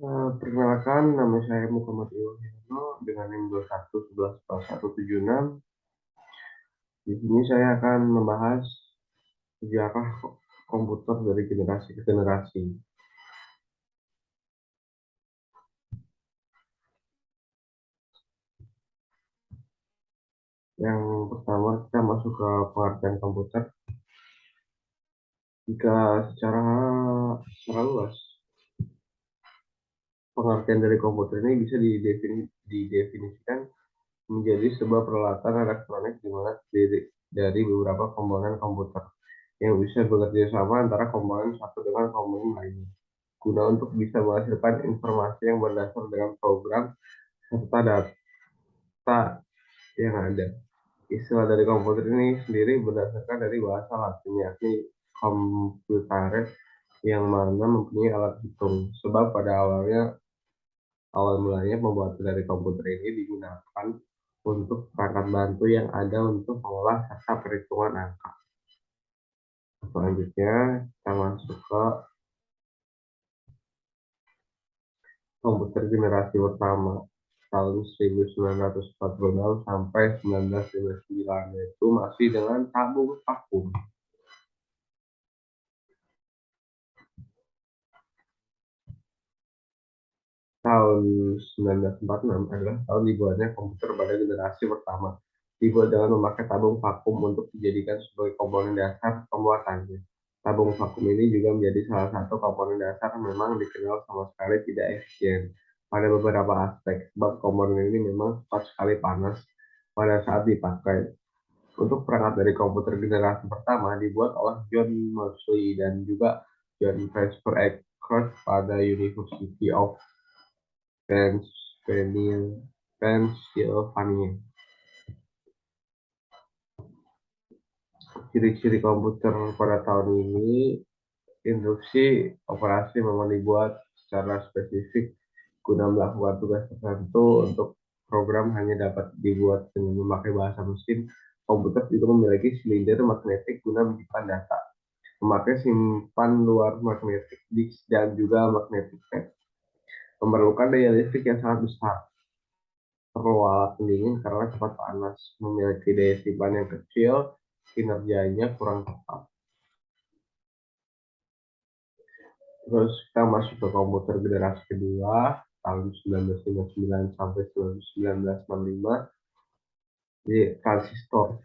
Perkenalkan, nama saya Muhammad Iwahyano dengan NIM 21114176. Di sini saya akan membahas sejarah komputer dari generasi ke generasi. Yang pertama, kita masuk ke pengertian komputer. Jika secara luas, pengertian dari komputer ini bisa didefinisikan menjadi sebuah peralatan elektronik di mana terdiri dari beberapa komponen komputer yang bisa bekerja sama antara komponen satu dengan komponen lainnya, guna untuk bisa menghasilkan informasi yang berdasar dengan program serta data yang ada. Istilah dari komputer ini sendiri berdasarkan dari bahasa Latin, yakni computare, yang mana mempunyai alat hitung. Sebab pada awal mulanya pembuatan dari komputer ini digunakan untuk perangkat bantu yang ada untuk mengolah serta perhitungan angka. Selanjutnya kita masuk ke komputer generasi pertama tahun 1946 sampai 1959, yaitu masih dengan tabung vakum. Tahun 1946 adalah tahun dibuatnya komputer pada generasi pertama, dibuat dengan memakai tabung vakum untuk dijadikan sebagai komponen dasar pembuatannya. Tabung vakum ini juga menjadi salah satu komponen dasar, memang dikenal sama sekali tidak efisien pada beberapa aspek, sebab komponen ini memang cepat sekali panas pada saat dipakai. Untuk perangkat dari komputer generasi pertama dibuat oleh John Moseley dan juga John Vesper Eckert pada University of Pennsylvania. Ciri-ciri komputer pada tahun ini, instruksi operasi memang dibuat secara spesifik guna melakukan tugas tertentu. Untuk program hanya dapat dibuat dengan memakai bahasa mesin. Komputer juga memiliki silinder magnetik guna menyimpan data, memakai simpan luar magnetik disk dan juga magnetic tape. Memerlukan daya listrik yang sangat besar. Perlu alat pendingin karena cepat panas, memiliki daya simpan yang kecil, kinerjanya kurang tepat. Terus kita masuk ke komputer generasi kedua tahun 1959 sampai 1965, di transistor.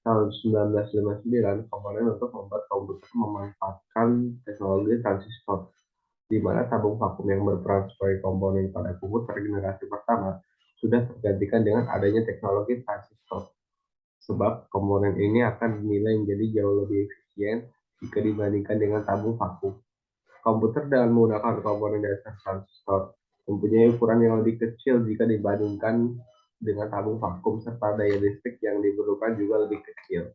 Tahun 1959, komponen untuk membuat komputer memanfaatkan teknologi transistor, di mana tabung vakum yang berperan sebagai komponen pada komputer generasi pertama sudah tergantikan dengan adanya teknologi transistor. Sebab komponen ini akan dinilai menjadi jauh lebih efisien jika dibandingkan dengan tabung vakum. Komputer dengan menggunakan komponen dasar transistor mempunyai ukuran yang lebih kecil jika dibandingkan dengan tabung vakum, serta daya listrik yang diperlukan juga lebih kecil.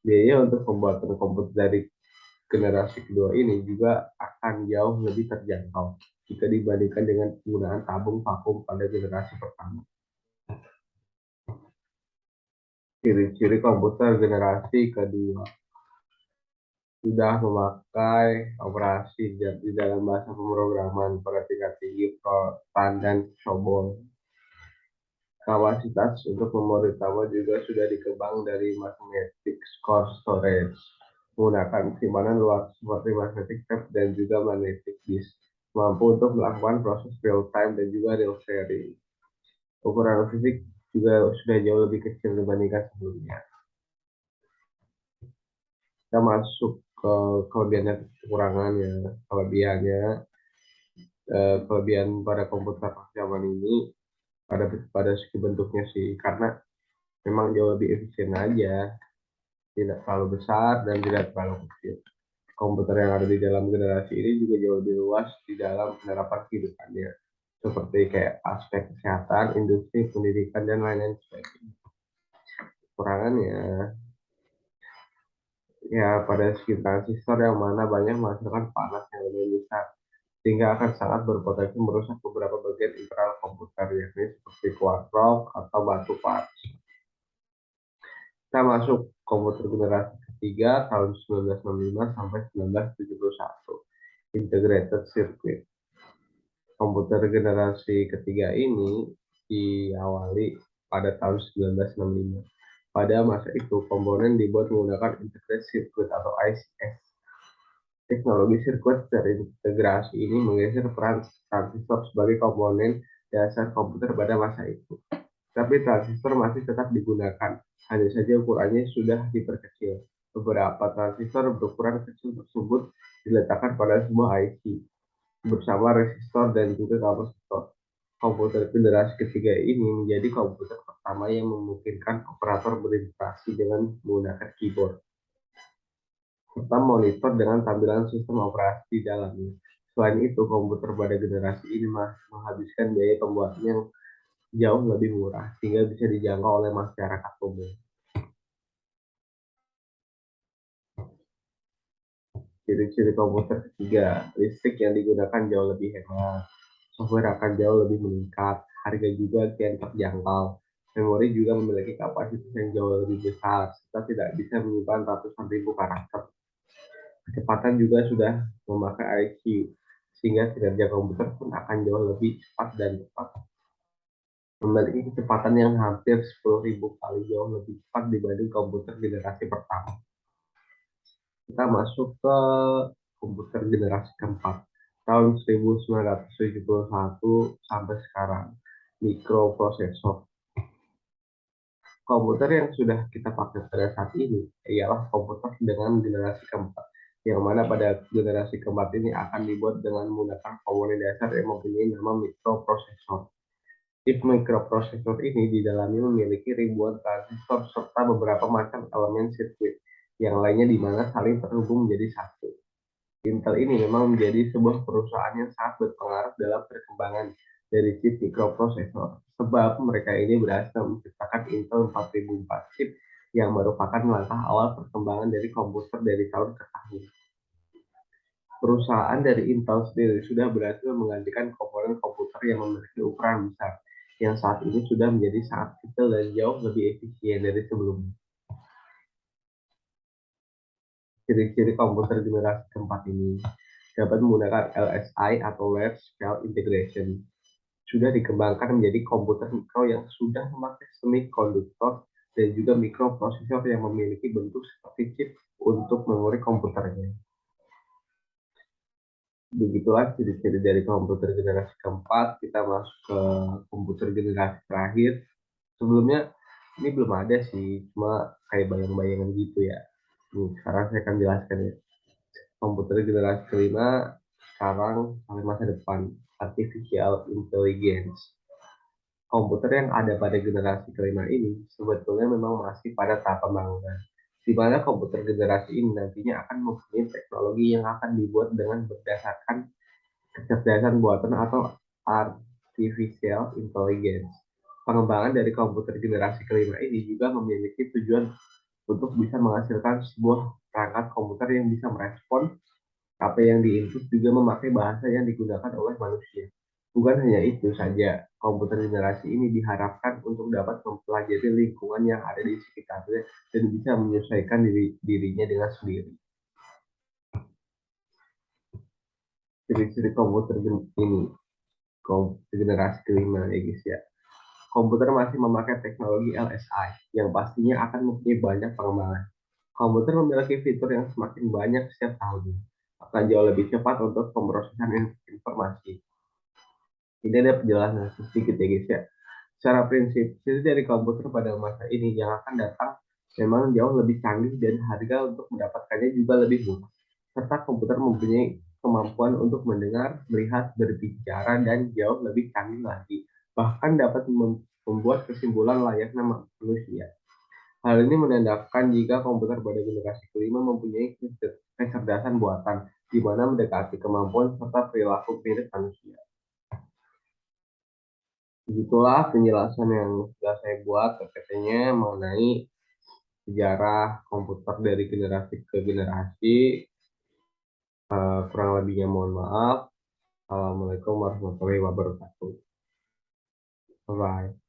Biaya untuk pembuatan komputer dari generasi kedua ini juga akan jauh lebih terjangkau jika dibandingkan dengan penggunaan tabung vakum pada generasi pertama. Ciri-ciri komputer generasi kedua: sudah memakai operasi di dalam bahasa pemrograman pada tingkat tinggi, Protan dan COBOL. Kapasitas untuk memori utama juga sudah dikembang dari magnetic core storage, menggunakan simpanan luar seperti magnetic tape dan juga magnetic disk, mampu untuk melakukan proses real time dan juga real sharing. Ukuran fisik juga sudah jauh lebih kecil dibandingkan sebelumnya. Kita masuk ke kelebihan dan kekurangannya. Kelebihan pada komputer zaman ini pada segi bentuknya sih, karena memang jauh lebih efisien aja, tidak terlalu besar dan tidak terlalu kecil. Komputer yang ada di dalam generasi ini juga jauh lebih luas di dalam penerapan kehidupannya, seperti kayak aspek kesehatan, industri, pendidikan, dan lain-lain sebagainya. Kekurangannya, ya pada segi transistor yang mana banyak menghasilkan panas yang lebih besar, sehingga akan sangat berpotensi merusak beberapa bagian internal komputer, yakni seperti quartz atau batu quartz. Kita masuk komputer generasi ketiga tahun 1965 sampai 1971, integrated circuit. Komputer generasi ketiga ini diawali pada tahun 1965. Pada masa itu, komponen dibuat menggunakan integrated circuit atau ICS. Teknologi sirkuit terintegrasi ini menggeser peran transistor sebagai komponen dasar komputer pada masa itu. Tapi transistor masih tetap digunakan, hanya saja ukurannya sudah diperkecil. Beberapa transistor berukuran kecil tersebut diletakkan pada sebuah IC bersama resistor dan juga kapasitor. Komputer generasi ketiga ini menjadi komputer pertama yang memungkinkan operator berinteraksi dengan menggunakan keyboard serta monitor dengan tampilan sistem operasi di dalamnya. Selain itu, komputer pada generasi ini menghabiskan biaya pembuatan yang jauh lebih murah, sehingga bisa dijangkau oleh masyarakat umum. Ciri-ciri komputer ketiga, listrik yang digunakan jauh lebih hemat, software akan jauh lebih meningkat, harga juga kian terjangkau. Memori juga memiliki kapasitas yang jauh lebih besar, serta tidak bisa menyimpan ratusan ribu karakter. Kecepatan juga sudah memakai IQ, sehingga kinerja komputer pun akan jauh lebih cepat dan cepat. Memiliki kecepatan yang hampir 10.000 kali jauh lebih cepat dibanding komputer generasi pertama. Kita masuk ke komputer generasi keempat, tahun 1971 sampai sekarang, mikroprosesor. Komputer yang sudah kita pakai pada saat ini ialah komputer dengan generasi keempat, yang mana pada generasi keempat ini akan dibuat dengan menggunakan komponen dasar yang mempunyai nama mikroprosesor. Chip mikroprosesor ini di dalamnya memiliki ribuan transistor serta beberapa macam elemen sirkuit yang lainnya di mana saling terhubung menjadi satu. Intel ini memang menjadi sebuah perusahaan yang sangat berpengaruh dalam perkembangan dari chip mikroprosesor, sebab mereka ini berhasil menciptakan Intel 4004 chip yang merupakan langkah awal perkembangan dari komputer dari tahun ke tahun. Perusahaan dari Intel sendiri sudah berhasil menggantikan komponen komputer yang memiliki ukuran besar, yang saat ini sudah menjadi sangat kecil dan jauh lebih efisien dari sebelumnya. Ciri-ciri komputer generasi keempat ini dapat menggunakan LSI atau Large Scale Integration. Sudah dikembangkan menjadi komputer mikro yang sudah memakai semikonduktor dan juga mikroprosesor yang memiliki bentuk seperti chip untuk memori komputernya. Begitulah ciri-ciri dari komputer generasi keempat. Kita masuk ke komputer generasi terakhir. Sebelumnya ini belum ada sih, cuma kayak bayang-bayangan gitu ya. Sekarang saya akan jelaskan ya. Komputer generasi kelima sekarang sampai masa depan, artificial intelligence. Komputer yang ada pada generasi kelima ini sebetulnya memang masih pada tahap pembangunan, di mana komputer generasi ini nantinya akan mempunyai teknologi yang akan dibuat dengan berdasarkan kecerdasan buatan atau artificial intelligence. Pengembangan dari komputer generasi kelima ini juga memiliki tujuan untuk bisa menghasilkan sebuah perangkat komputer yang bisa merespon apa yang diinput, juga memakai bahasa yang digunakan oleh manusia. Bukan hanya itu saja, komputer generasi ini diharapkan untuk dapat mempelajari lingkungan yang ada di sekitarnya dan bisa menyesuaikan dirinya dengan sendiri. Ciri-ciri komputer ini, komputer generasi kelima ya guys ya. Komputer masih memakai teknologi LSI yang pastinya akan mempunyai banyak pengembangan. Komputer memiliki fitur yang semakin banyak setiap tahunnya, akan jauh lebih cepat untuk pemrosesan informasi. Ini ada penjelasan sedikit ya guys ya. Secara prinsip, ciri dari komputer pada masa ini yang akan datang memang jauh lebih canggih dan harga untuk mendapatkannya juga lebih murah. Serta komputer mempunyai kemampuan untuk mendengar, melihat, berbicara, dan jauh lebih canggih lagi. Bahkan dapat membuat kesimpulan layaknya manusia. Hal ini menandakan jika komputer pada generasi kelima mempunyai kecerdasan buatan, di mana mendekati kemampuan serta perilaku mirip manusia. Begitulah penjelasan yang sudah saya buat terkaitannya mengenai sejarah komputer dari generasi ke generasi. Kurang lebihnya mohon maaf. Assalamualaikum warahmatullahi wabarakatuh. Bye bye.